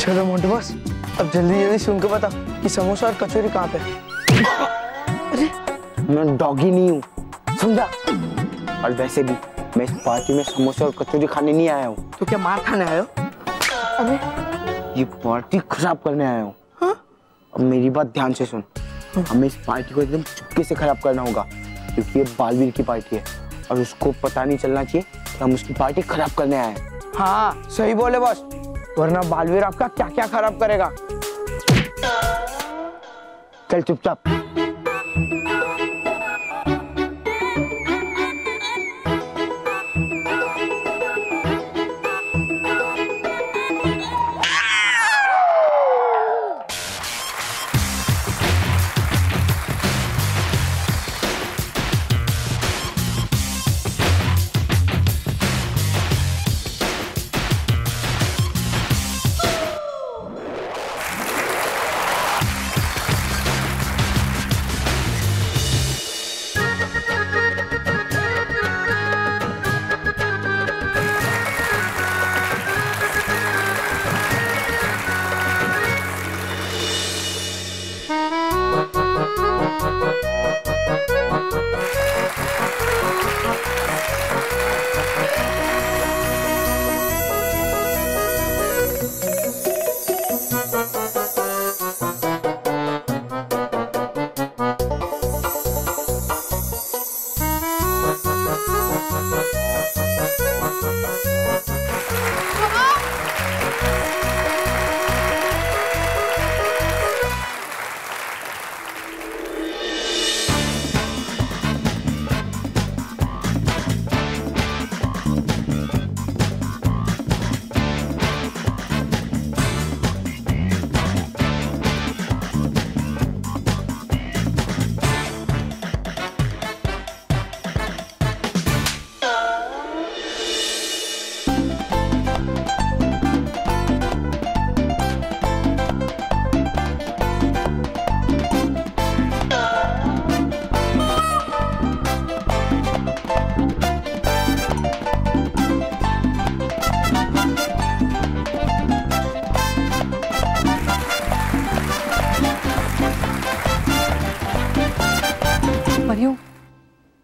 चलो मोंटू बॉस, अब जल्दी जल्दी सुन के बता कि समोसा और कचौरी कहाँ पे? अरे मैं डॉगी नहीं हूँ, समझा? और वैसे भी मैं इस पार्टी में समोसा और कचौरी खाने नहीं आया हूँ। तो क्या मार खाने आया हो? अबे ये पार्टी खराब करने आया हूँ। हाँ? अब मेरी बात ध्यान से सुन। हमें इस पार्टी को एकदम चुपके से खराब करना होगा, क्योंकि ये बालवीर की पार्टी है और उसको पता नहीं चलना चाहिए कि हम उसकी पार्टी खराब करने आए हैं। हाँ सही बोले बॉस, वरना बालवीर आपका क्या क्या खराब करेगा। चल चुपचाप।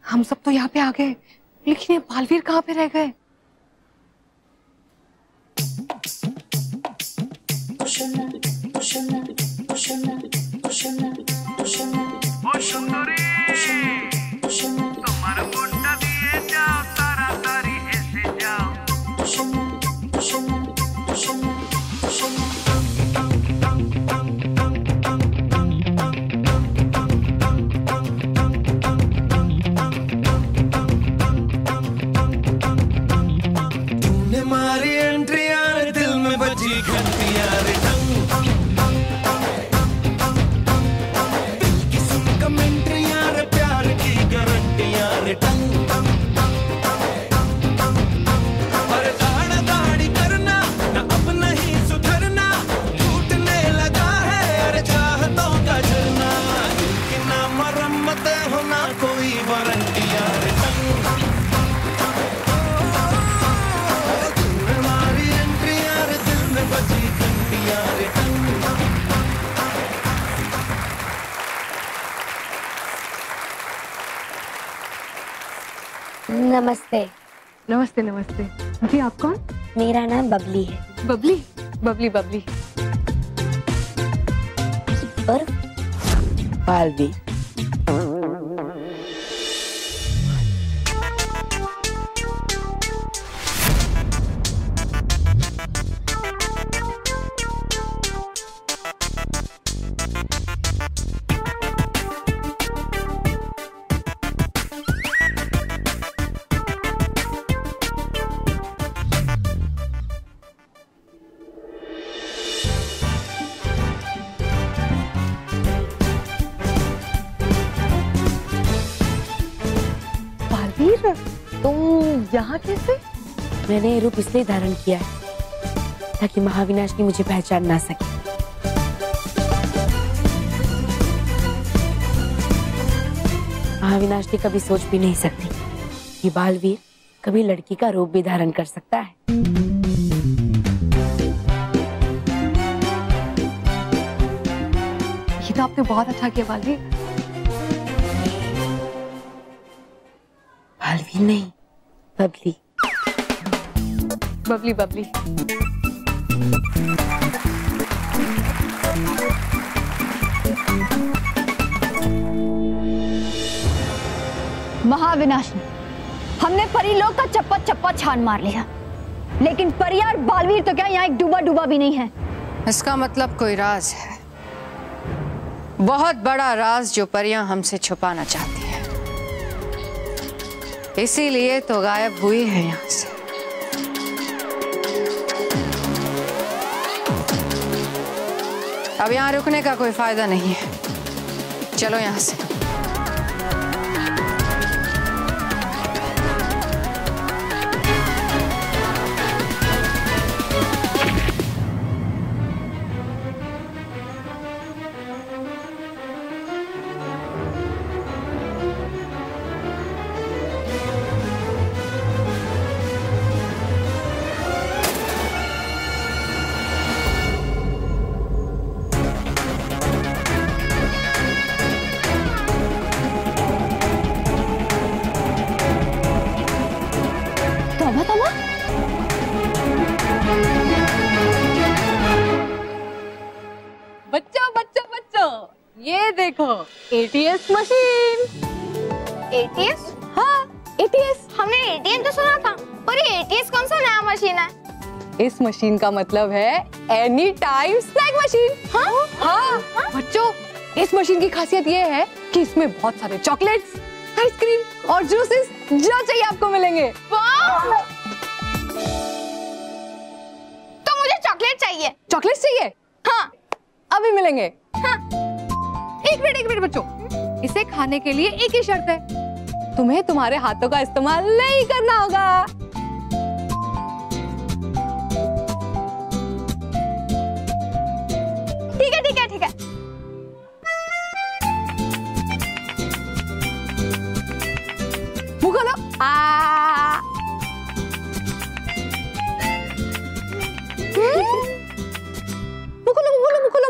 हम सब तो यहाँ पे आ गए, लेकिन ये बालवीर कहाँ पे रह गए? नमस्ते। नमस्ते नमस्ते। जी आप कौन? मेरा नाम बबली है। बबली बबली बबली। और बालवीर। तुम यहाँ कैसे? मैंने ये रूप इसलिए धारण किया है ताकि महाविनाशनी मुझे पहचान ना सके। महाविनाशनी कभी सोच भी नहीं सकती कि बालवीर कभी लड़की का रूप भी धारण कर सकता है। तो आपने बहुत अच्छा किया बालवीर। बालवीर नहीं, बबली। बबली बबली। महाविनाशनी, हमने परी लोग का चप्पा चप्पा छान मार लिया, लेकिन परियार बालवीर तो क्या यहाँ एक डूबा डूबा भी नहीं है। इसका मतलब कोई राज है, बहुत बड़ा राज जो परियां हमसे छुपाना चाहती है, इसीलिए तो गायब हुई है यहाँ से। अब यहाँ रुकने का कोई फायदा नहीं है, चलो यहाँ से। बच्चों बच्चों बच्चों, ये देखो एटीएस मशीन। एटीएस? हाँ, एटीएस। हमने एटीएम तो सुना था, पर ये एटीएस कौन सा नया मशीन है? इस मशीन का मतलब है एनी टाइम स्नैक मशीन। हाँ? हाँ बच्चों, इस मशीन की खासियत ये है कि इसमें बहुत सारे चॉकलेट्स, आइसक्रीम और जूसेस जो चाहिए आपको मिलेंगे। तो मुझे चॉकलेट चाहिए। चॉकलेट्स चाहिए? हाँ, अभी मिलेंगे। हाँ। एक मिनट बच्चों, इसे खाने के लिए एक ही शर्त है, तुम्हें तुम्हारे हाथों का इस्तेमाल नहीं करना होगा। ठीक है ठीक है ठीक है। मुंह खोलो।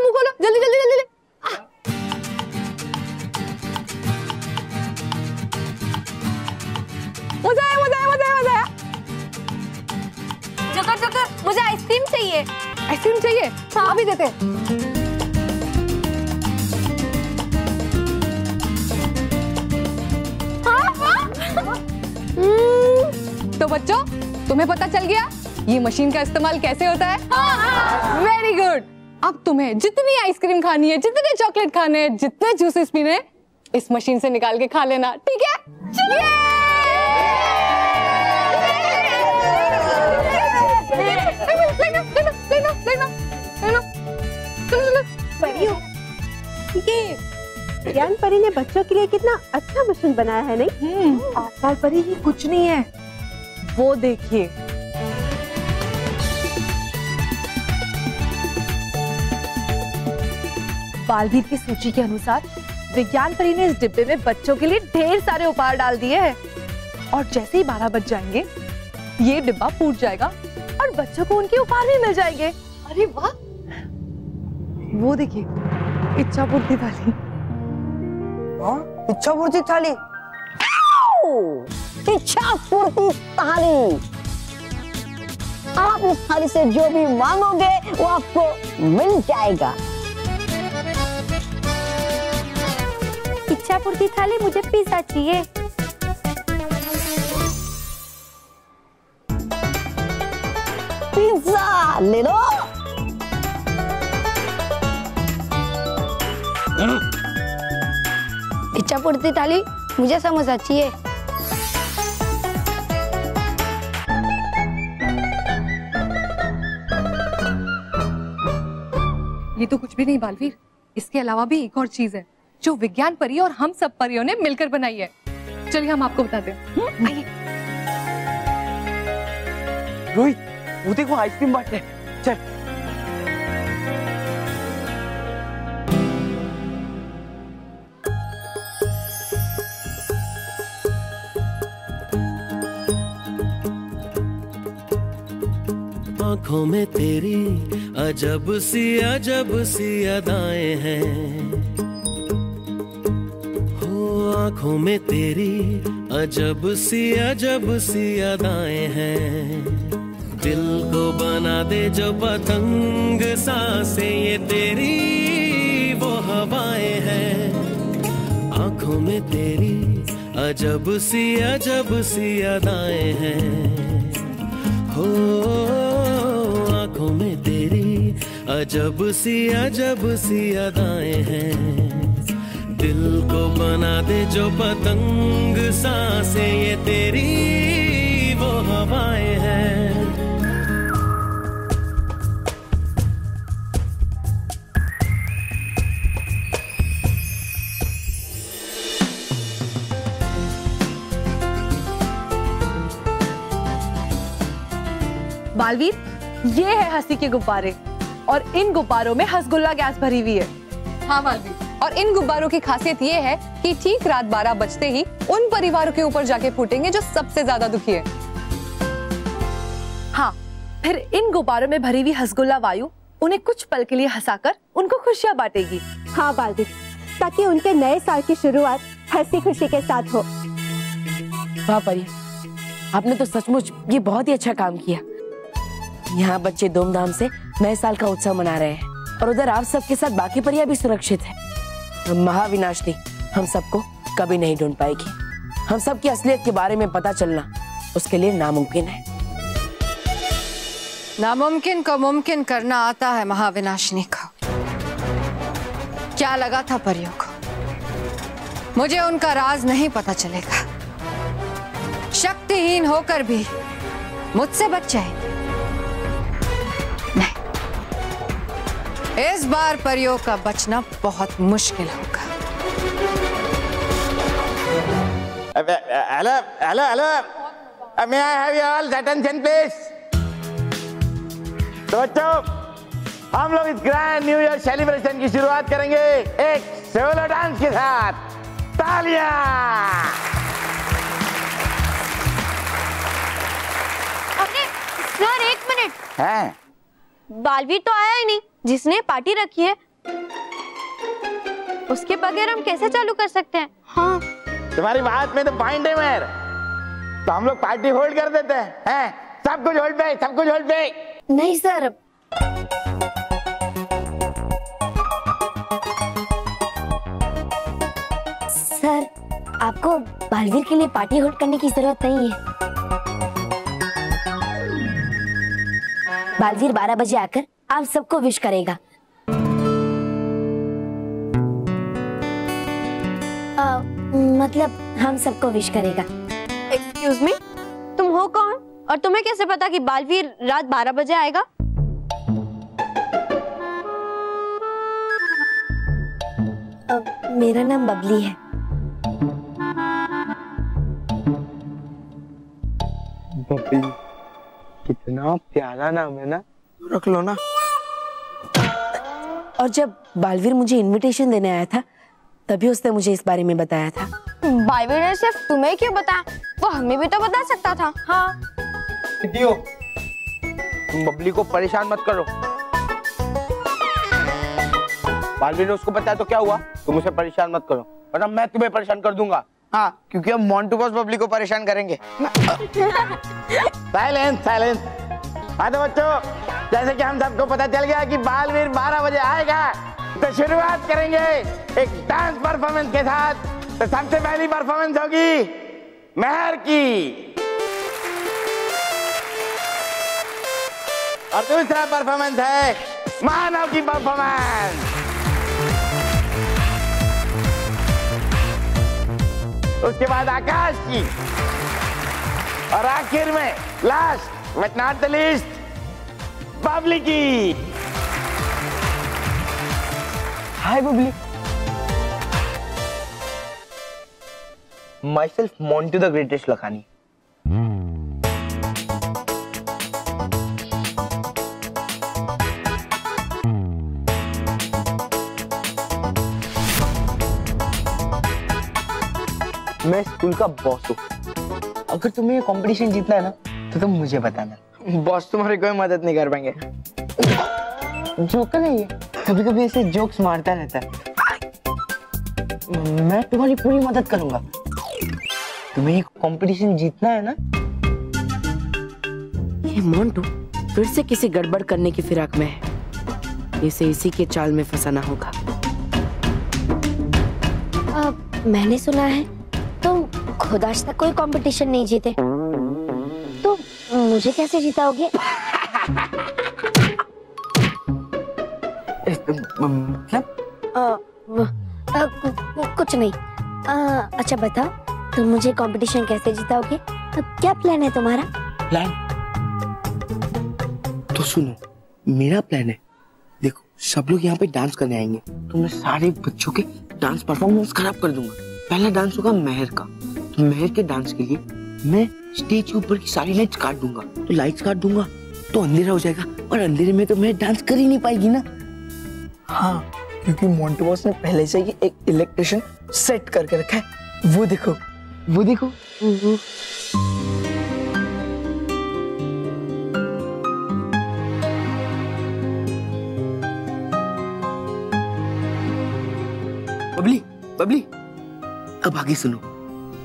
मुंह खोलो, जल्दी जल्दी जल्दी। मजा आया। जोकर, मुझे आइसक्रीम चाहिए। आइसक्रीम चाहिए? हाँ। अभी देते हैं। तो बच्चों, तुम्हें पता चल गया ये मशीन का इस्तेमाल कैसे होता है? Very good. अब तुम्हें जितनी आइसक्रीम खानी है, जितने चॉकलेट खाने हैं, जितने जूसेस पीने हैं, इस मशीन से निकाल के खा लेना, ठीक है? ज्ञान परी ने बच्चों के लिए कितना अच्छा मशीन बनाया है, नहीं? आजकल परी ही कुछ नहीं है, वो देखिए। बालवीर की सूची के अनुसार विज्ञान परी ने इस डिब्बे में बच्चों के लिए ढेर सारे उपहार डाल दिए हैं, और जैसे ही 12 बज जाएंगे ये डिब्बा फूट जाएगा और बच्चों को उनके उपहार भी मिल जाएंगे। अरे वाह, वो देखिए इच्छा पूर्ति थाली। इच्छा पूर्ति थाली। इच्छा पूर्ति थाली। आप इस थाली से जो भी मांगोगे वो आपको मिल जाएगा। इच्छा पूर्ति थाली, मुझे पिज्जा चाहिए। पिज्जा ले लो। इच्छा पूर्ति थाली, मुझे समोसा चाहिए। ये तो कुछ भी नहीं बालवीर, इसके अलावा भी एक और चीज है जो विज्ञान परी और हम सब परियों ने मिलकर बनाई है। चलिए हम आपको बताते हैं। आइए। रोहित, वो देखो आइसक्रीम बांट रहे हैं। चल। आँखों में तेरी अजब सी अदाएं हैं, आंखों में तेरी अजब सी अदाएं हैं, दिल को बना दे जो पतंग सांसें ये तेरी वो हवाएं हैं। आंखों में तेरी अजब सी अदाएं हैं, हो आंखों में तेरी अजब सी अदाएं हैं, दिल को बना दे जो पतंग सांसें ये तेरी वो हवाएं हैं। बालवीर, ये है हंसी के गुब्बारे और इन गुब्बारों में हंसगुल्ला गैस भरी हुई है। हाँ बालवीर, और इन गुब्बारों की खासियत ये है कि ठीक रात 12 बजते ही उन परिवारों के ऊपर जाके फूटेंगे जो सबसे ज्यादा दुखी है। हाँ, फिर इन गुब्बारों में भरी हुई हंसगुल्ला वायु उन्हें कुछ पल के लिए हंसाकर उनको खुशियां बांटेगी। हाँ बालवीर, ताकि उनके नए साल की शुरुआत हंसी खुशी के साथ हो। वाह परी, आपने तो सचमुच ये बहुत ही अच्छा काम किया। यहाँ बच्चे धूमधाम से नए साल का उत्सव मना रहे हैं और उधर आप सबके साथ बाकी परियां भी सुरक्षित है। महाविनाशिनी हम सबको कभी नहीं ढूंढ पाएगी। हम सब की असलियत के बारे में पता चलना उसके लिए नामुमकिन है। नामुमकिन को मुमकिन करना आता है महाविनाशिनी को। क्या लगा था परियों को मुझे उनका राज नहीं पता चलेगा? शक्तिहीन होकर भी मुझसे बच जाएंगे। नहीं, इस बार परियों का बचना बहुत मुश्किल होगा। Hello, may I have you all attention please? तो बच्चों, हम लोग इस ग्रैंड न्यू ईयर सेलिब्रेशन की शुरुआत करेंगे एक सोलो डांस के साथ। तालियां! सर एक मिनट, हैं? बालवीर तो आया ही नहीं जिसने पार्टी रखी है। उसके बगैर हम कैसे चालू कर सकते हैं? हाँ, तुम्हारी बात में तो पॉइंट है मेर। तो हम लोग पार्टी होल्ड कर देते हैं? सब कुछ होल्ड पे, सब कुछ होल्ड पे। नहीं सर, सर आपको बालवीर के लिए पार्टी होल्ड करने की जरूरत नहीं है। बालवीर 12 बजे आकर आप सबको विश करेगा। मतलब हम सबको विश करेगा। एक्सक्यूज मी, तुम हो कौन और तुम्हें कैसे पता कि बालवीर रात 12 बजे आएगा? मेरा नाम बबली है। बबली, कितना प्यारा नाम है ना, रख लो ना। और जब बालवीर मुझे इनविटेशन देने आया था तभी उसने मुझे इस बारे में बताया था। बालवीर ने सिर्फ तुम्हें क्यों बताया? वो हमें भी तो बता सकता था। हाँ, तुम बबली को परेशान मत करो। बालवीर ने उसको बताया तो क्या हुआ? तुम उसे परेशान मत करो, वरना मैं तुम्हें परेशान कर दूंगा। हाँ, क्योंकि हम मोंटू बॉस बबली को परेशान करेंगे। Silence, silence. हाँ तो बच्चों, जैसे कि हम सबको पता चल गया कि बालवीर 12 बजे आएगा, तो शुरुआत करेंगे एक डांस परफॉर्मेंस के साथ। तो सबसे पहली परफॉर्मेंस होगी मेहर की, और दूसरा परफॉर्मेंस है मानव की परफॉर्मेंस। उसके बाद आकाश की, और आखिर में last but not the least Babli की। हाय Babli. Myself Monty the Greatest Lakhani. मैं स्कूल का बॉस हूँ। अगर तुम्हें ये कंपटीशन जीतना है ना, तो तुम मुझे बताना। बॉस तुम्हारी कोई मदद नहीं कर पाएंगे। जोकर नहीं है, कभी कभी ऐसे जोक्स मारता रहता है। मैं तुम्हारी पूरी मदद करूंगा। तुम्हें ये कंपटीशन जीतना है ना? ये मोंटू फिर से किसी गड़बड़ करने की फिराक में है। इसे इसी के चाल में फंसाना होगा। मैंने सुना है तुम खुद आज तक कोई कंपटीशन नहीं जीते, तो मुझे कैसे जिताओगे? कुछ नहीं। अच्छा बताओ, तुम मुझे कंपटीशन कैसे जिताओगे? अब क्या प्लान है तुम्हारा? प्लान तो सुनो, मेरा प्लान है। देखो, सब लोग यहाँ पे डांस करने आएंगे तो मैं सारे बच्चों के डांस परफॉर्मेंस खराब कर दूंगा। पहला डांस होगा मेहर का, तो मेहर के डांस के लिए मैं स्टेज के ऊपर की सारी लाइट्स काट दूंगा। तो लाइट्स काट दूंगा तो अंधेरा हो जाएगा, और अंधेरे में तो मैं डांस कर ही नहीं पाएगी ना। हाँ, क्योंकि मोंटू बॉस ने पहले से ही एक इलेक्ट्रिशियन सेट करके रखा है। वो देखो, वो देखो। बबली, बबली, अब आगे सुनो।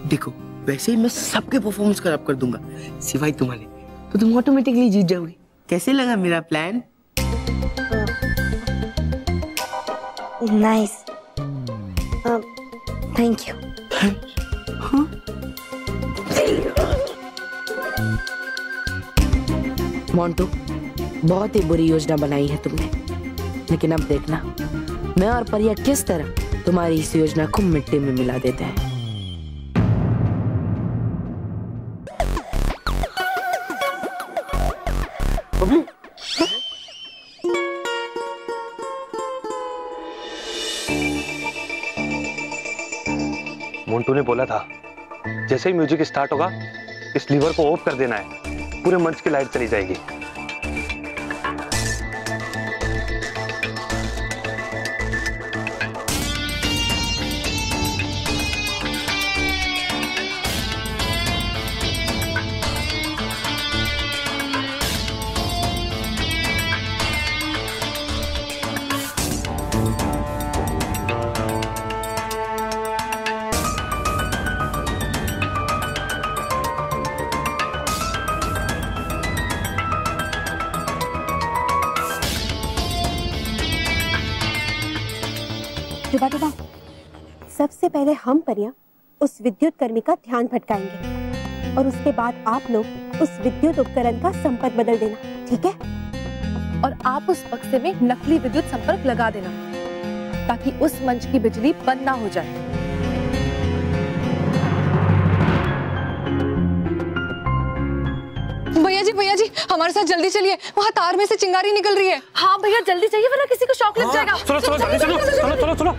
देखो, वैसे ही मैं सबके परफॉर्मेंस खराब कर दूंगा सिवाय तुम्हारे, तो तुम ऑटोमेटिकली जीत जाओगी। कैसे लगा मेरा plan? Nice, thank you. Montu, बहुत ही बुरी योजना बनाई है तुमने, लेकिन अब देखना मैं और परिया किस तरह तुम्हारी इस योजना को मिट्टी में मिला देते हैं। मोंटू ने बोला था जैसे ही म्यूजिक स्टार्ट होगा इस लीवर को ऑफ कर देना है, पूरे मंच की लाइट चली जाएगी। डुबा डुबा, सबसे पहले हम परियां उस विद्युत कर्मी का ध्यान भटकाएंगे और उसके बाद आप लोग उस विद्युत उपकरण का संपर्क बदल देना, ठीक है? और आप उस बक्से में नकली विद्युत संपर्क लगा देना ताकि उस मंच की बिजली बंद ना हो जाए। भैया जी हमारे साथ जल्दी चलिए, वहाँ तार में से चिंगारी निकल रही है। हाँ भैया जल्दी चाहिए वरना किसी को शॉक लग जाएगा। चलो चलो चलो चलो चलो चलो।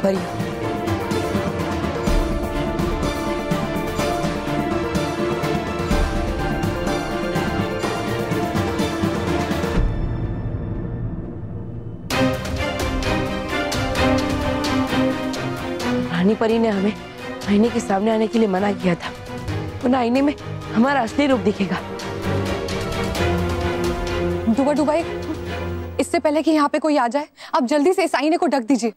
परियों, रानी परी ने हमें आईने के सामने आने के लिए मना किया था, वरना आईने में हमारा असली रूप दिखेगा। डूबा डूबा, इससे पहले कि यहाँ पे कोई आ जाए, आप जल्दी से इस आईने को ढक दीजिए।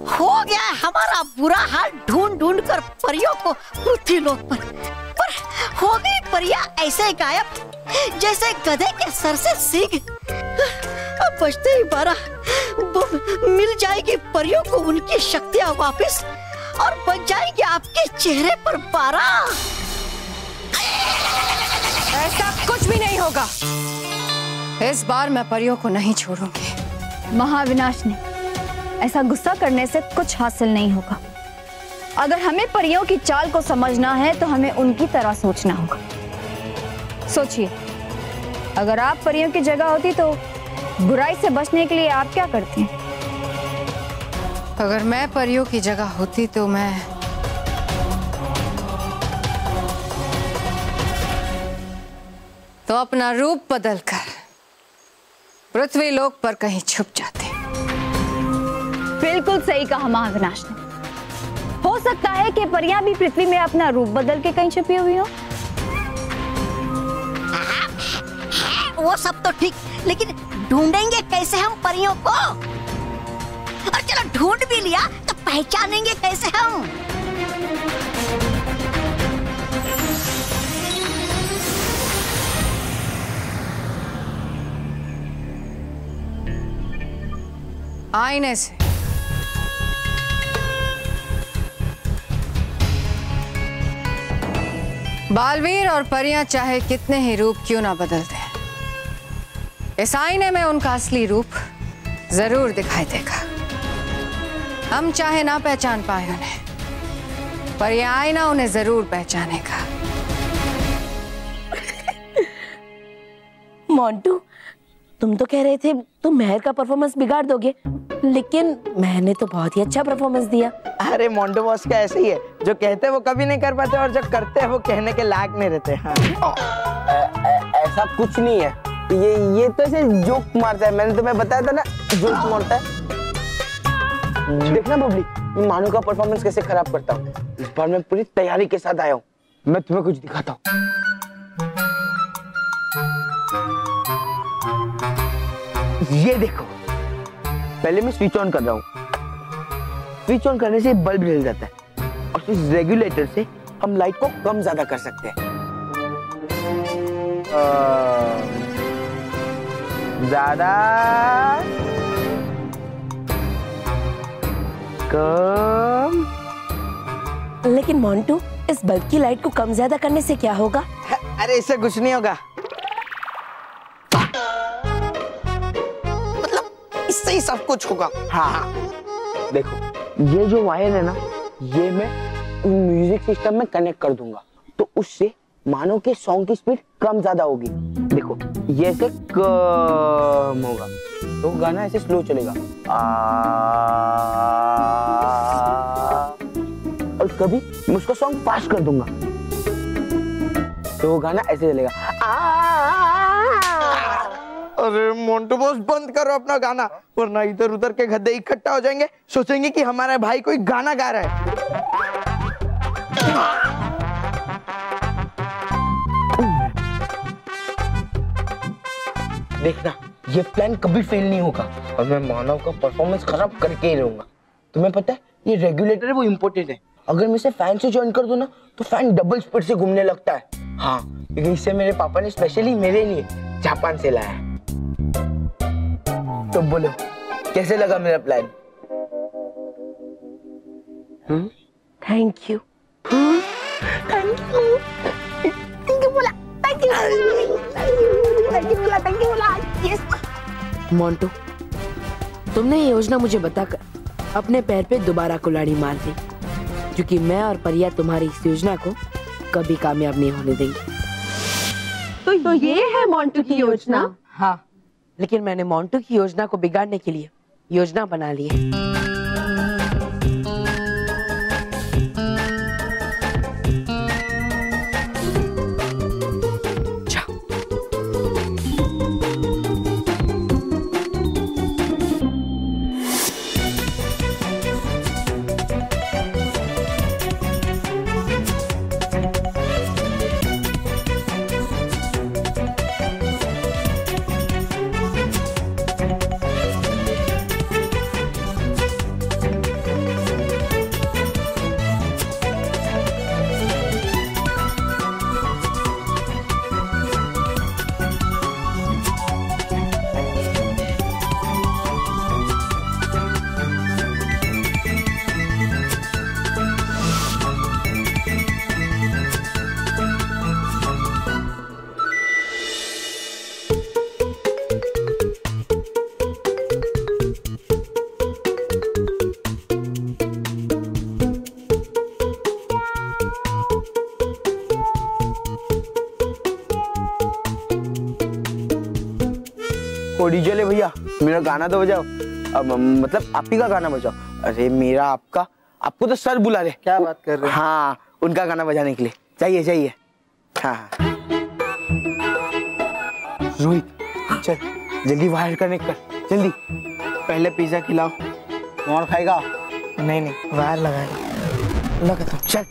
हो गया है हमारा बुरा हाल ढूंढ ढूंढ कर परियों को पृथ्वी लोक पर हो गई परियां ऐसे गायब जैसे गधे के सर से सींग। अब बचते ही 12 मिल जाएगी परियों को उनकी शक्तियां वापस और बच जाएंगे आपके चेहरे पर 12। ऐसा कुछ भी नहीं होगा, इस बार मैं परियों को नहीं छोड़ूंगी। महाविनाशनी, ऐसा गुस्सा करने से कुछ हासिल नहीं होगा। अगर हमें परियों की चाल को समझना है तो हमें उनकी तरह सोचना होगा। सोचिए, अगर आप परियों की जगह होती तो बुराई से बचने के लिए आप क्या करती हैं? अगर मैं परियों की जगह होती तो मैं अपना रूप बदलकर पृथ्वी लोक पर कहीं छुप जाते। बिल्कुल सही कहा महाविनाशनी। हो सकता है कि परियां भी पृथ्वी में अपना रूप बदल के कहीं छुपी हुई हो। वो सब तो ठीक, लेकिन ढूंढेंगे कैसे हम परियों को? और चलो ढूंढ भी लिया तो पहचानेंगे कैसे हम? आईने से। बालवीर और परियां चाहे कितने ही रूप क्यों ना बदल दें, इस आईने में उनका असली रूप जरूर दिखाई देगा। हम चाहे ना पहचान पाए उन्हें, पर यह आईना उन्हें जरूर पहचानेगा। मोंटू, तुम तो कह रहे थे तुम महर का परफॉर्मेंस बिगाड़ दोगे, लेकिन मैंने तो बहुत ही अच्छा परफॉर्मेंस दिया। अरे मोंटू बॉस का ऐसे ही है, जो कहते हैं वो कभी नहीं कर पाते और जो करते हैं वो कहने के लायक नहीं रहते। हाँ। ऐसा कुछ नहीं है, ये तो ऐसे जोक मारता है। मैंने तुम्हें बताया था ना, जोक मारता है। देखना बबली, मैं मानू का परफॉर्मेंस कैसे खराब करता हूँ। इस बार मैं पूरी तैयारी के साथ आया हूँ, मैं तुम्हें कुछ दिखाता हूँ। ये देखो, पहले मैं स्विच ऑन कर रहा हूँ। स्विच ऑन करने से बल्ब जल जाता है और इस रेगुलेटर से हम लाइट को कम ज्यादा कर सकते हैं। ज्यादा, कम। लेकिन मोंटू, इस बल्ब की लाइट को कम ज्यादा करने से क्या होगा? अरे इससे कुछ नहीं होगा, इससे ही सब कुछ होगा। हाँ, देखो ये जो वायर है ना, ये मैं म्यूजिक सिस्टम में कनेक्ट कर दूंगा, तो उससे मानो कि सॉन्ग की स्पीड कम ज्यादा होगी। देखो ये ऐसे कम होगा तो गाना ऐसे स्लो चलेगा। और कभी मैं उसका सॉन्ग फास्ट कर दूंगा तो वो गाना ऐसे चलेगा। अरे मोंटू बॉस, बंद करो अपना गाना, वरना इधर उधर के गधे इकट्ठा हो जाएंगे, सोचेंगे कि हमारा भाई कोई गाना गा रहा है। देखना ये प्लान कभी फेल नहीं होगा और मैं मानव का परफॉर्मेंस खराब करके ही रहूंगा। तुम्हें पता है ये रेगुलेटर है वो इम्पोर्टेंट है, अगर मैं इसे फैन से ज्वाइन कर दूं ना तो फैन डबल स्पीड से घूमने लगता है। हाँ क्योंकि इसे मेरे पापा ने स्पेशली मेरे लिए जापान से लाया है। तो बोलो कैसे लगा मेरा प्लान? Thank you. मोंटू, तुमने ये योजना मुझे बताकर अपने पैर पे दोबारा कुल्हाड़ी मार दी, क्योंकि मैं और परिया तुम्हारी इस योजना को कभी कामयाब नहीं होने देंगे। तो ये है मोंटू की योजना? हाँ, लेकिन मैंने मोंटू की योजना को बिगाड़ने के लिए योजना बना ली है। डीजे ले भैया मेरा गाना तो बजाओ, मतलब आप ही का गाना बजाओ। अरे मेरा आपका, आपको तो सर बुला रहे। क्या बात कर रहे हैं? हाँ उनका गाना बजाने के लिए चाहिए चाहिए। हाँ रोहित चल जल्दी वायर कनेक्ट कर जल्दी। पहले पिज्जा खिलाओ। और खाएगा? नहीं वायर लगाएगा। लगा तो चल।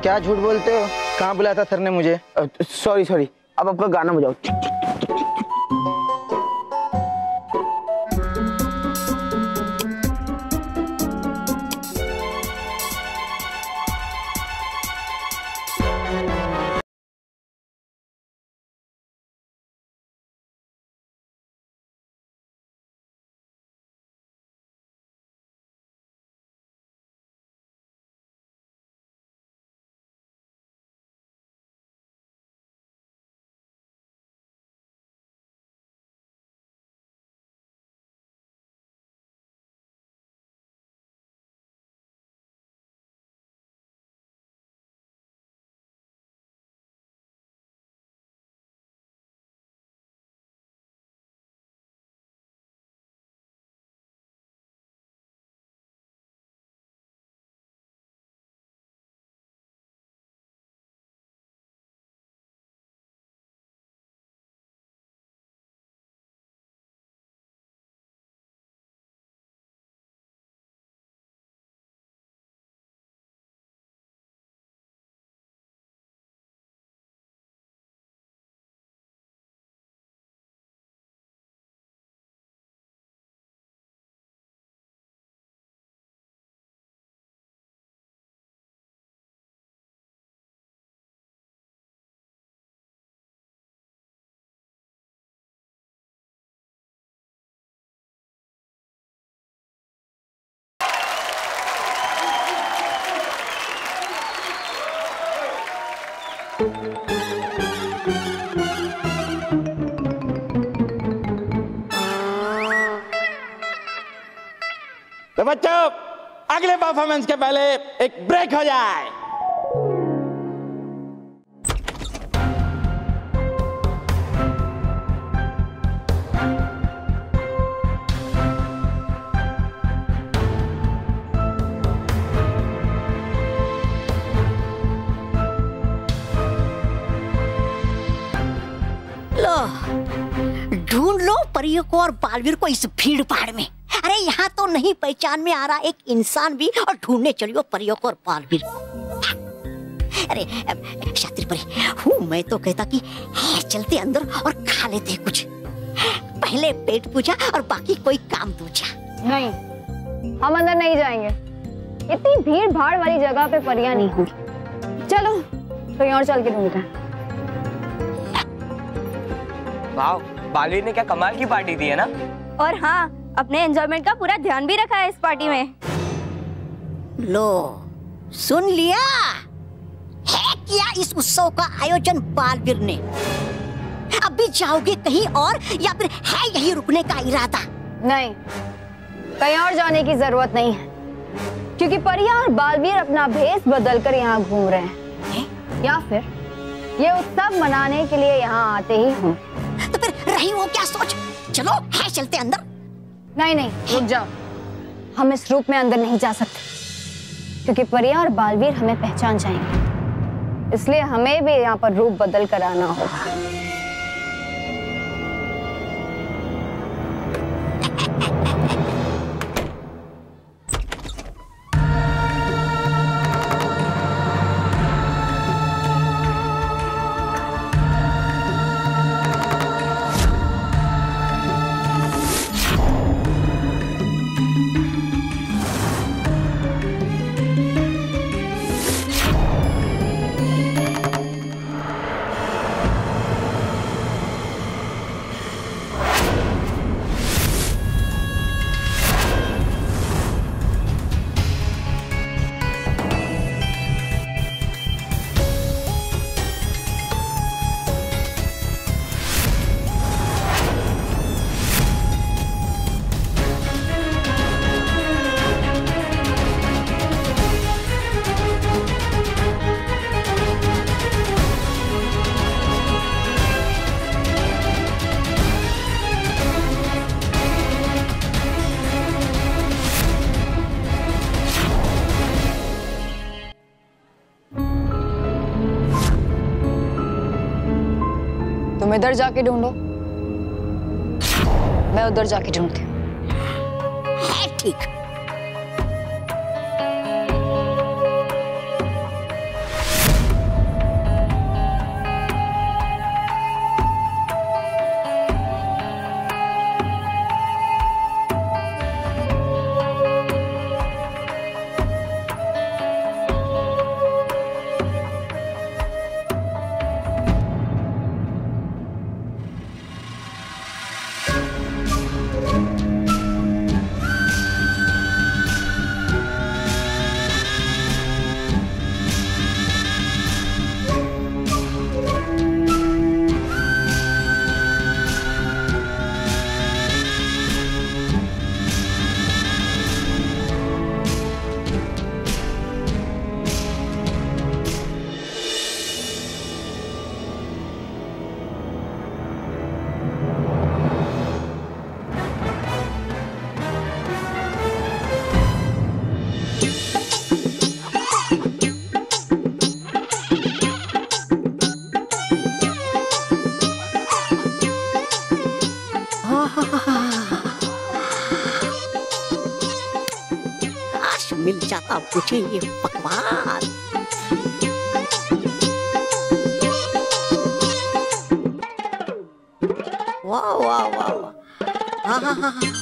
क्या झूठ बोलते हो? कहाँ बुलाया था सर ने मुझे? सॉरी सॉरी, अब आपका गाना बजाओ। तो बच्चों अगले परफॉर्मेंस के पहले एक ब्रेक हो जाए। परियों को और बालवीर को इस भीड़ भाड़ में। अरे यहाँ तो नहीं पहचान में आ रहा एक इंसान भी, और ढूंढने चलियो परियों को और बालवीर को। अरे शातिर परी हूँ मैं तो कहता कि चलते अंदर और खा लेते कुछ, पहले पेट पूजा और बाकी कोई काम दूजा। नहीं, हम अंदर नहीं जाएंगे, इतनी भीड़ भाड़ वाली जगह पे परियां नहीं होंगी। चलो कहीं और चल के ढूंढते हैं। वाह, बालवीर ने क्या कमाल की पार्टी दी है ना। और हाँ, अपने एंजॉयमेंट का पूरा ध्यान भी रखा है इस पार्टी में। लो सुन लिया है क्या इस उत्सव का आयोजन बालवीर ने? अब भी जाओगे कहीं और या फिर है यही रुकने का इरादा? नहीं, कहीं और जाने की जरूरत नहीं है, क्योंकि परियां और बालवीर अपना भेष बदलकर यहाँ घूम रहे हैं, या फिर ये उत्सव मनाने के लिए यहाँ आते ही हों। तो फिर रही वो क्या सोच? चलो है चलते अंदर। नहीं नहीं, रुक जाओ, हम इस रूप में अंदर नहीं जा सकते, क्योंकि परियां और बालवीर हमें पहचान जाएंगे, इसलिए हमें भी यहाँ पर रूप बदल कर आना होगा। तुम इधर जाके ढूंढो, मैं उधर जाके ढूंढती हूँ। ठीक। मिल जाता मुझे ये पकवान। वाह वाह वाह वाह, हाँ हाँ हाँ हाँ।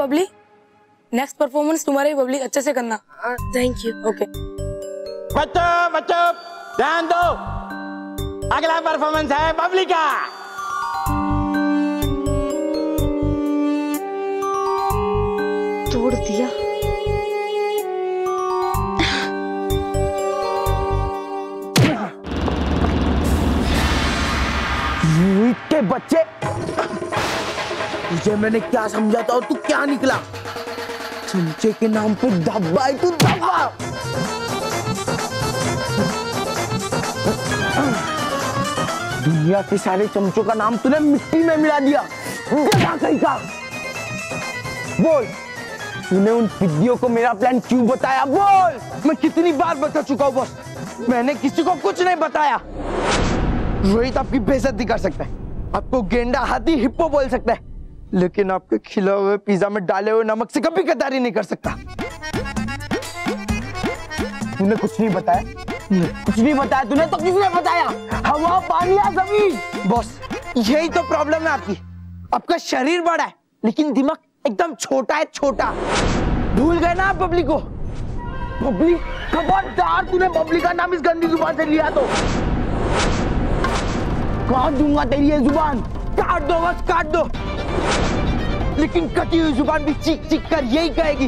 बबली, नेक्स्ट परफॉर्मेंस तुम्हारे ही बबली, अच्छे से करना। Thank you. ओके बच्चों बच्चों ध्यान दो, अगला परफॉर्मेंस है बबली का। तोड़ दिया। रोहित के बच्चे, तुझे मैंने क्या समझा था और तू क्या निकला? चमचे के नाम पे धब्बा है तू, धब्बा। दुनिया के सारे चमचों का नाम तूने मिट्टी में मिला दिया, गधा कहीं का। बोल, तूने उन पिद्दियों को मेरा प्लान क्यों बताया? बोल। मैं कितनी बार बता चुका हूँ बॉस, मैंने किसी को कुछ नहीं बताया। रोहित आपकी बेइज्जती कर सकता है, आपको गेंडा, हाथी, हिप्पो बोल सकता है, लेकिन आपके खिलाए हुए पिज्जा में डाले हुए नमक से कभी गद्दारी नहीं कर सकता। तूने कुछ नहीं बताया, कुछ नहीं बताया तूने, तो किसने बताया? हवा, पानी या जमीन? बॉस, यही तो प्रॉब्लम है आपकी। आपका शरीर बड़ा है लेकिन दिमाग एकदम छोटा है, छोटा। भूल गए ना आप बबली को? बबली, खबरदार तूने बबली का नाम इस गंदी जुबान से लिया तो काट दूंगा तेरी ये जुबान। काट दो बस, काट दो। लेकिन कटी हुई जुबान भी चीख चीख कर यही कहेगी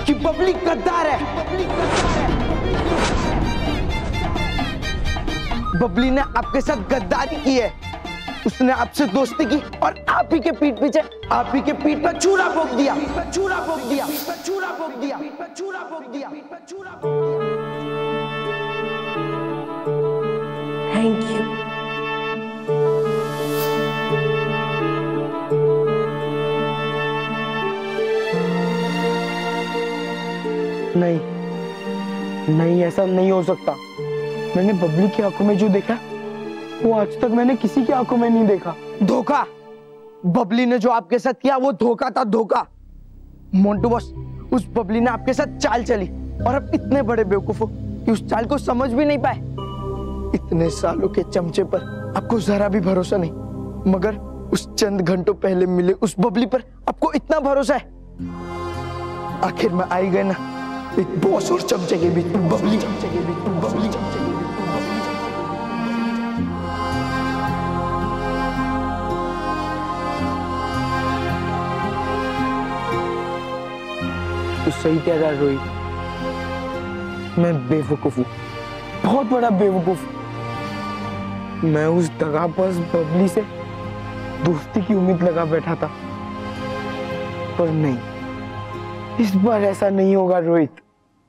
कि बबली गद्दार है। बबली ने आपके साथ गद्दारी की है, उसने आपसे दोस्ती की और आप ही के पीठ पीछे, आप ही के पीठ पर छुरा फोक दिया, छुरा फोक दिया, छुरा फोक दिया, छुरा फोक दिया, छुरा फोक दिया। Thank you. नहीं, ऐसा नहीं हो सकता। मैंने बबली की आंखों में जो देखा वो आज तक मैंने किसी की आंखों में नहीं देखा। धोखा। बबली ने जो आपके साथ किया वो धोखा था, धोखा। मोंटू बॉस, उस बबली ने आपके साथ चाल चली और आप इतने बड़े बेवकूफ हो कि उस चाल को समझ भी नहीं पाए। इतने सालों के चमचे पर आपको जरा भी भरोसा नहीं, मगर उस चंद घंटों पहले मिले उस बबली पर आपको इतना भरोसा है। आखिर में आई गए ना, एक बॉस और चमचे के बीच में बबली, चमचे के बीच में बबली, चमचे के बीच में बबली। तू सही कह रहा रोहित, मैं बेवकूफ हूँ, बहुत बड़ा बेवकूफ। मैं उस दगाबाज बबली से दोस्ती की उम्मीद लगा बैठा था, पर नहीं, इस बार ऐसा नहीं होगा रोहित।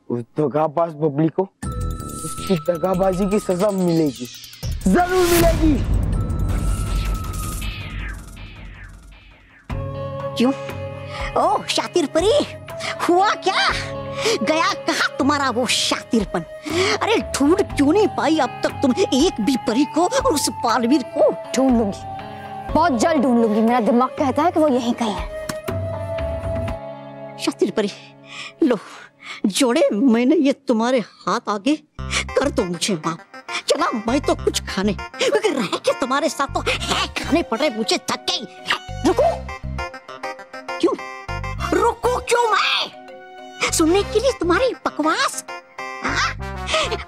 उस दगाबाज बबली को उसकी दगाबाजी की सजा मिलेगी, जरूर मिलेगी। क्यों? ओह शातिर परी, हुआ क्या? गया कहाँ तुम्हारा वो शातिरपन? अरे ढूंढ क्यों नहीं पाई अब तक तुम एक भी परी को और उस बालवीर को? ढूंढ लूंगी, बहुत जल्द ढूंढ लूंगी। मेरा दिमाग कहता है कि वो यहीं कहीं है। शातिर परी, लो जोड़े मैंने ये तुम्हारे हाथ आगे, कर दो मुझे माफ। चला मैं तो कुछ खाने, क्योंकि रह के तुम्हारे साथ तो है खाने पड़ रहे, मुझे थक गई। रुको क्यों? रुको क्यों? मैं सुनने के लिए तुम्हारी बकवास।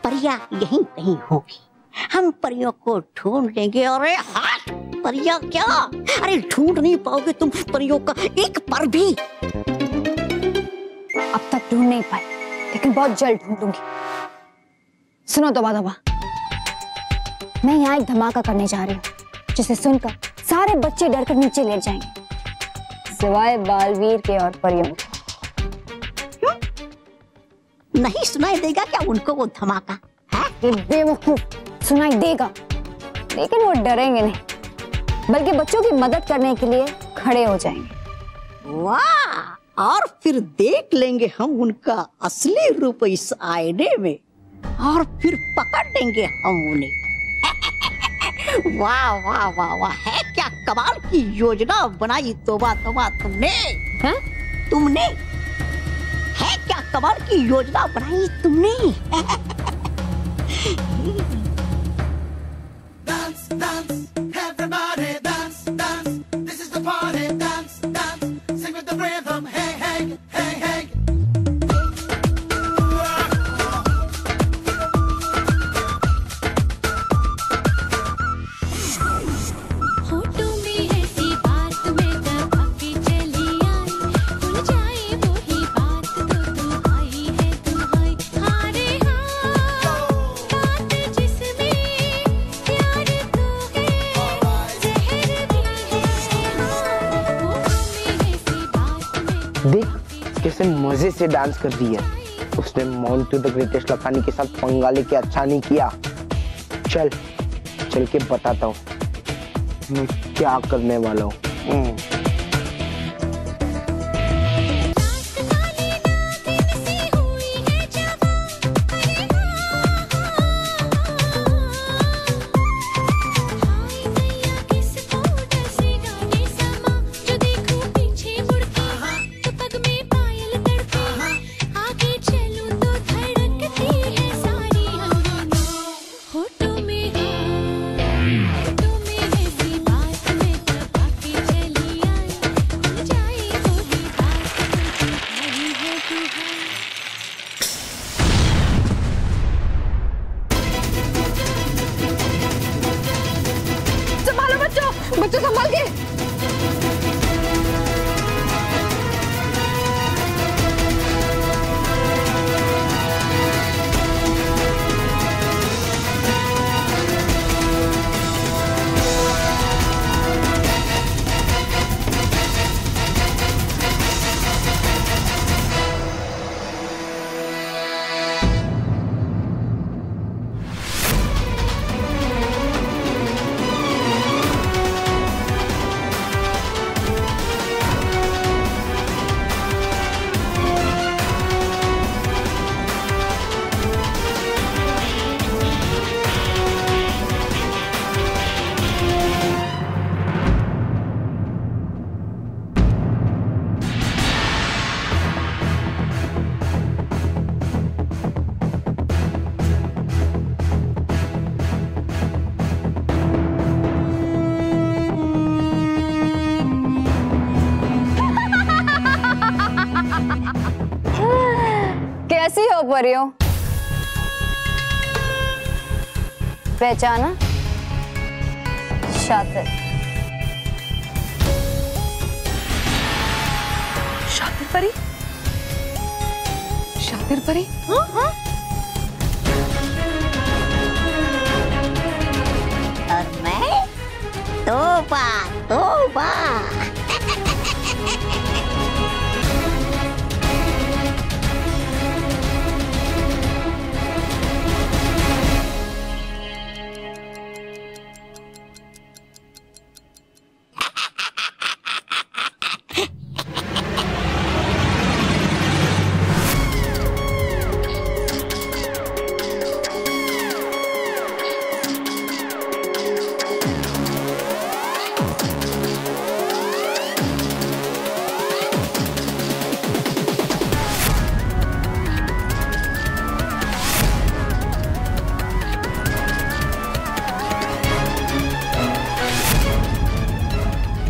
परिया यहीं कहीं होगी, हम परियों को ढूंढ लेंगे। अरे हाँ, परिया क्या? अरे ढूंढ नहीं पाओगे तुम परियों का एक पर भी। अब तक ढूंढ नहीं पाई, लेकिन बहुत जल्द ढूंढ लूंगी। सुनो दबा दबा, मैं यहाँ एक धमाका करने जा रही हूँ, जिसे सुनकर सारे बच्चे डरकर नीचे लेट जाएंगे, सिवाय बालवीर के और परियों के। नहीं सुनाई देगा क्या उनको वो धमाका? है बेवकूफ, सुनाई देगा, लेकिन वो डरेंगे नहीं, बल्कि बच्चों की मदद करने के लिए खड़े हो जाएंगे। वाह! और फिर देख लेंगे हम उनका असली रूप इस आईने में, और फिर पकड़ लेंगे हम उन्हें। वाह वाह वाह वाह, है क्या कमाल की योजना बनाई तोबा तोबा तुमने। हा? तुमने है क्या कमाल की योजना बनाई तुमने। Dance, dance, everybody dance, dance. This is the party, dance, dance. Sing with the rhythm, hey, hey. मजे से डांस कर दी है। उसने मोंटू द ग्रेटेस्ट लखानी के साथ पंगा लेके अच्छा नहीं किया। चल चल के बताता हूँ मैं क्या करने वाला हूँ। बच्चों संभाल के। कैसी हो परियों? पहचाना? शातिर। शातिर परी? शातिर परी? और मैं तोबा तोबा।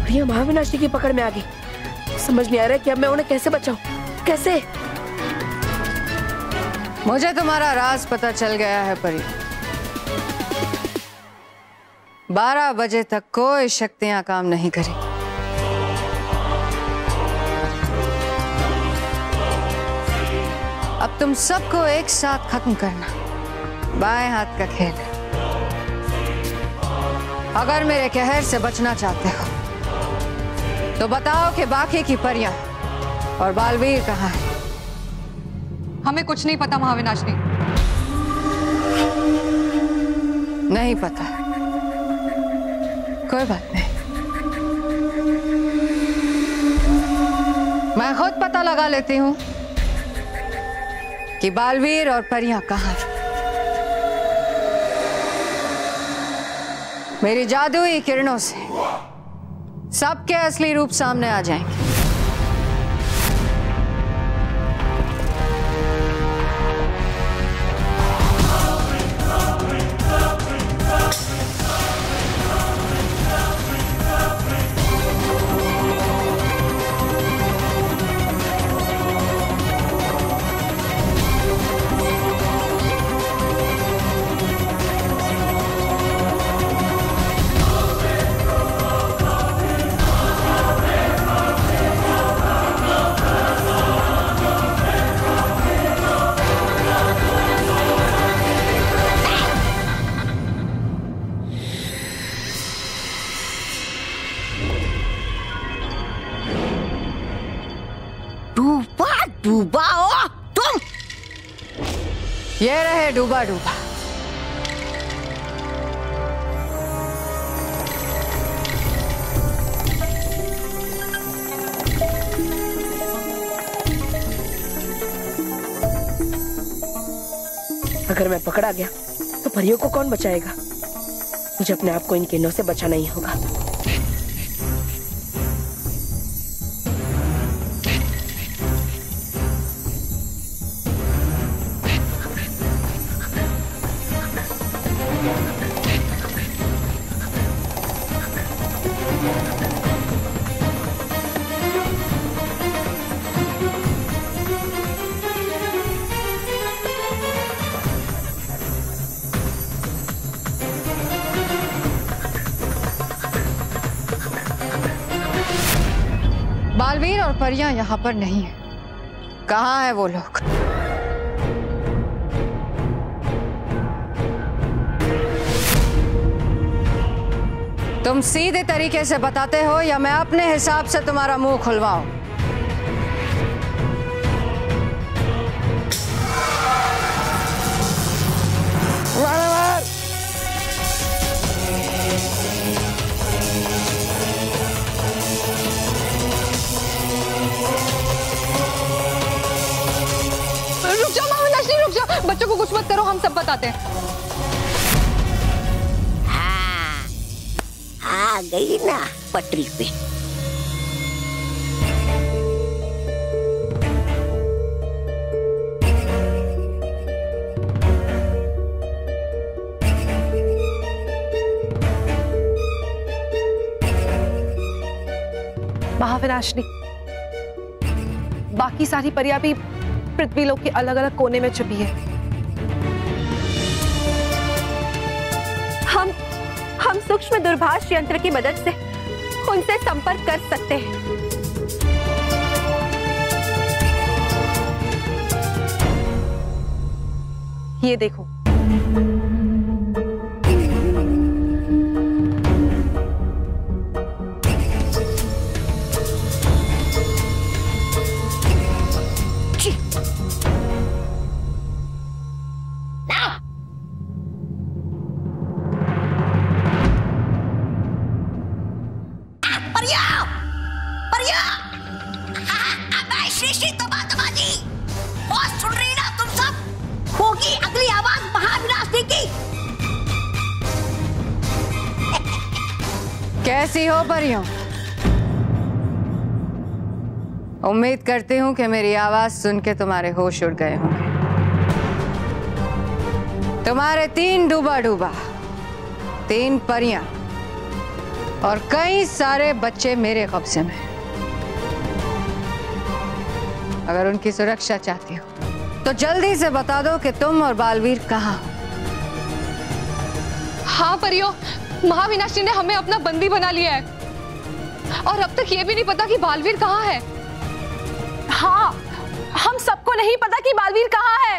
प्रिया महाविनाशी की पकड़ में आ गई। समझ नहीं आ रहा है कि अब मैं उन्हें कैसे बचाऊं। कैसे? मुझे तुम्हारा राज पता चल गया है परी। 12 बजे तक कोई शक्तियां काम नहीं करी। अब तुम सबको एक साथ खत्म करना बाएं हाथ का खेल है। अगर मेरे कहर से बचना चाहते हो तो बताओ कि बाकी की परियां और बालवीर कहाँ है? हमें कुछ नहीं पता महाविनाशनी। नहीं पता? कोई बात नहीं, मैं खुद पता लगा लेती हूँ कि बालवीर और परियां कहाँ हैं। मेरी जादुई किरणों से सबके असली रूप सामने आ जाएंगे। डूबा हो तुम। ये रहे डूबा डूबा। अगर मैं पकड़ा गया तो परियों को कौन बचाएगा? मुझे अपने आप को इन किरणों से बचाना ही होगा। बालवीर और परियां यहाँ पर नहीं है। कहाँ है वो लोग? तुम सीधे तरीके से बताते हो या मैं अपने हिसाब से तुम्हारा मुंह खुलवाऊं? बच्चों को कुछ मत करो, हम सब बताते हैं। हाँ, आ गई ना पटरी पे। महाविनाशिनी, बाकी सारी परियां भी पृथ्वी लोक के अलग अलग कोने में छुपी है। हम सूक्ष्म दूरभाष यंत्र की मदद से उनसे संपर्क कर सकते हैं। ये देखो, कैसी हो परियों? उम्मीद करती हूं कि मेरी आवाज सुन के तुम्हारे होश उड़ गए होंगे। तुम्हारे 3 डूबा डूबा, 3 परियां और कई सारे बच्चे मेरे कब्जे में। अगर उनकी सुरक्षा चाहती हो तो जल्दी से बता दो कि तुम और बालवीर कहाँ हो। हाँ परियों, महाविनाशिनी ने हमें अपना बंदी बना लिया है और अब तक ये भी नहीं पता कि बालवीर कहाँ है। हाँ, हम सबको नहीं पता कि बालवीर कहाँ है।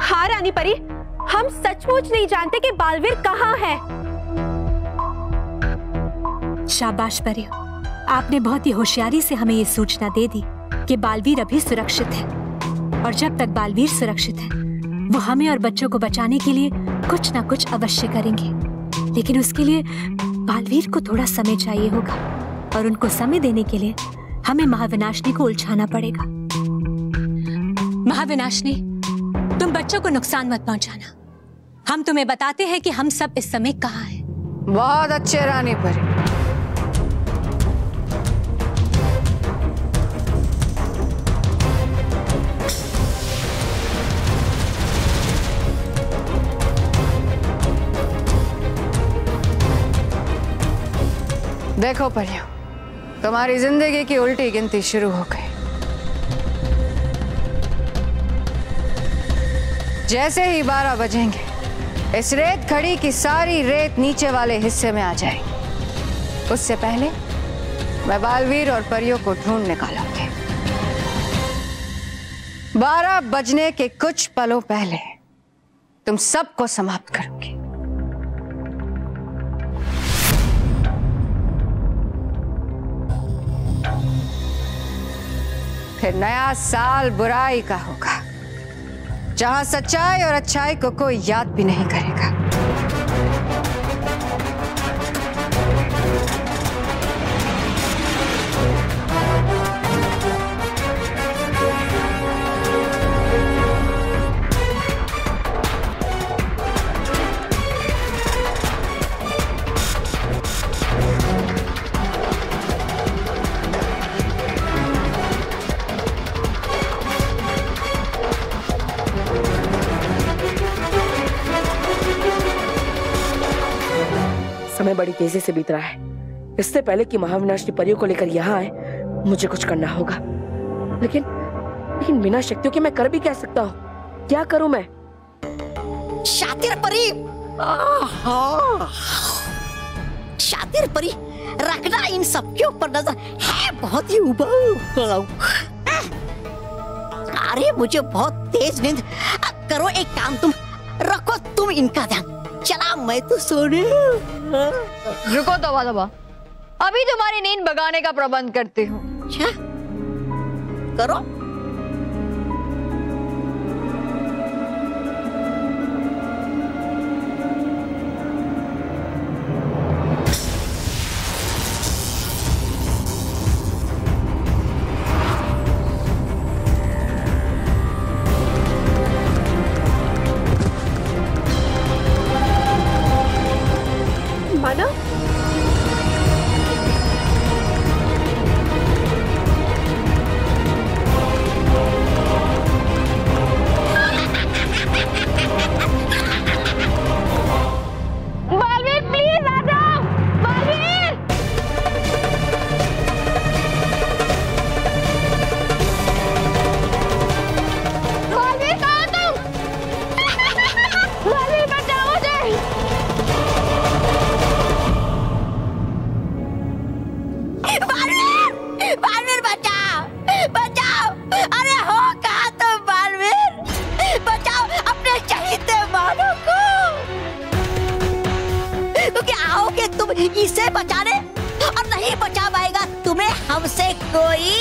हाँ रानी परी, हम सचमुच नहीं जानते कि बालवीर कहाँ है। शाबाश परियों, आपने बहुत ही होशियारी से हमें ये सूचना दे दी कि बालवीर अभी सुरक्षित है और जब तक बालवीर सुरक्षित है वो हमें और बच्चों को बचाने के लिए कुछ ना कुछ अवश्य करेंगे। लेकिन उसके लिए बालवीर को थोड़ा समय चाहिए होगा और उनको समय देने के लिए हमें महाविनाशिनी को उलझाना पड़ेगा। महाविनाशिनी, तुम बच्चों को नुकसान मत पहुंचाना। हम तुम्हें बताते हैं कि हम सब इस समय कहाँ हैं। बहुत अच्छे रानी परी। देखो परियों, तुम्हारी जिंदगी की उल्टी गिनती शुरू हो गई। जैसे ही 12 बजेंगे इस रेत खड़ी की सारी रेत नीचे वाले हिस्से में आ जाएगी। उससे पहले मैं बालवीर और परियों को ढूंढ निकालूंगी। 12 बजने के कुछ पलों पहले तुम सबको समाप्त करूंगी। फिर नया साल बुराई का होगा, जहां सच्चाई और अच्छाई को कोई याद भी नहीं करेगा। समय बड़ी तेजी से बीत रहा है। इससे पहले कि महाविनाशनी परियों को लेकर यहाँ आए, मुझे कुछ करना होगा। लेकिन बिना शक्तियों के मैं कर भी क्या सकता हूँ? क्या करूँ मैं? शातिर परी, शातिर परी, रखना इन सबके ऊपर नजर, है बहुत ही उबाऊ। अरे मुझे बहुत तेज नींद। करो एक काम, तुम रखो तुम इनका ध्यान, चला मैं तो सोने। रुको दबा दबा, अभी तुम्हारी नींद भगाने का प्रबंध करती हूँ। करो। माना बालवीर प्लीज आ जाओ। बालवीर, बालवीर कहाँ तुम? बालवीर बचाओ मुझे। बालवीर बचाओ, बचाओ। अरे हो कहाँ तुम बालवीर? बचाओ अपने चहीते मानो को, क्योंकि आओगे तुम इसे बचाने और नहीं बचा पाएगा तुम्हें हमसे कोई।